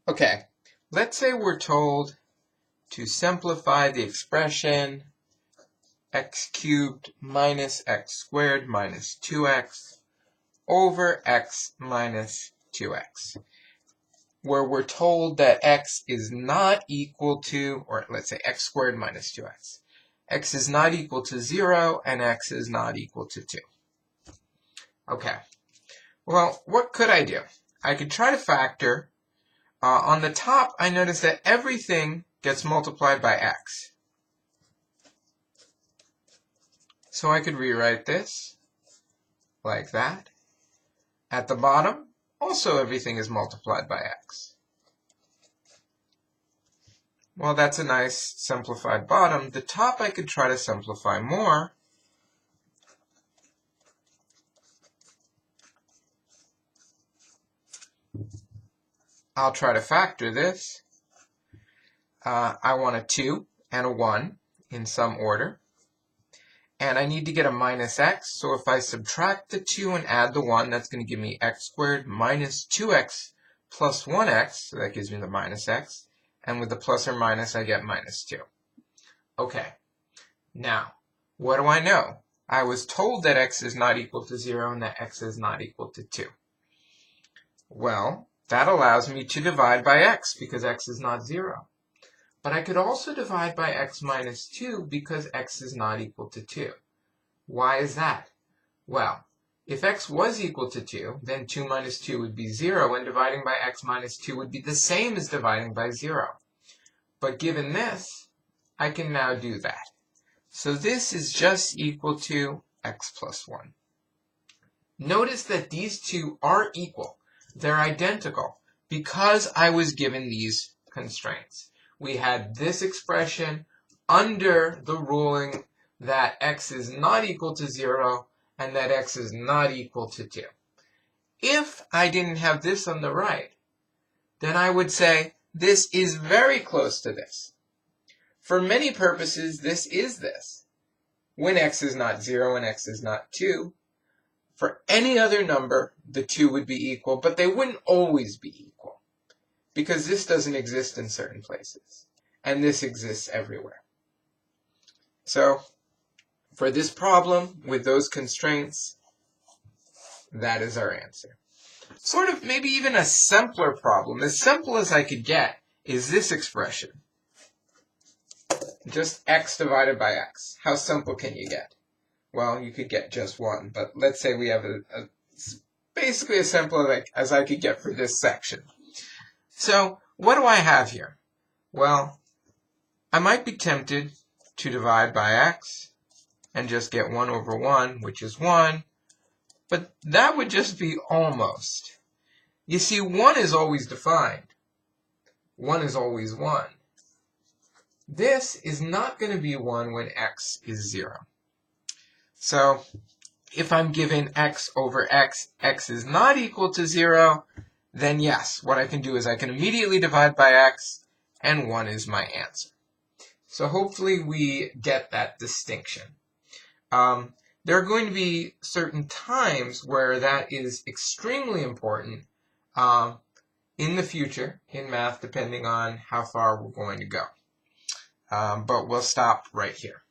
Okay, let's say we're told to simplify the expression x cubed minus x squared minus 2x over x minus 2x, where we're told that x is not equal to, or let's say x squared minus 2x. X is not equal to 0 and x is not equal to 2. Okay, well, what could I do? I could try to factor. On the top, I notice that everything gets multiplied by x. So I could rewrite this like that. At the bottom, also everything is multiplied by x. Well, that's a nice simplified bottom. The top I could try to simplify more. I'll try to factor this. I want a 2 and a 1 in some order. And I need to get a minus x, so if I subtract the 2 and add the 1, that's going to give me x squared minus 2x plus 1x, so that gives me the minus x. And with the plus or minus, I get minus 2. Okay, now, what do I know? I was told that x is not equal to 0 and that x is not equal to 2. Well, that allows me to divide by x because x is not 0. But I could also divide by x minus 2 because x is not equal to 2. Why is that? Well, if x was equal to 2, then 2 minus 2 would be 0, and dividing by x minus 2 would be the same as dividing by 0. But given this, I can now do that. So this is just equal to x plus 1. Notice that these two are equal. They're identical because I was given these constraints. We had this expression under the ruling that x is not equal to 0 and that x is not equal to 2. If I didn't have this on the right, then I would say this is very close to this. For many purposes, this is this. When x is not 0 and x is not 2, for any other number, the two would be equal, but they wouldn't always be equal because this doesn't exist in certain places, and this exists everywhere. So, for this problem, with those constraints, that is our answer. Sort of maybe even a simpler problem, as simple as I could get, is this expression. Just x divided by x. How simple can you get? Well, you could get just 1, but let's say we have basically as simple as I could get for this section. So, what do I have here? Well, I might be tempted to divide by x and just get 1 over 1, which is 1, but that would just be almost. You see, 1 is always defined. 1 is always 1. This is not going to be 1 when x is 0. So, if I'm given x over x, x is not equal to 0, then yes, what I can do is I can immediately divide by x, and 1 is my answer. So hopefully we get that distinction. There are going to be certain times where that is extremely important in the future in math, depending on how far we're going to go. But we'll stop right here.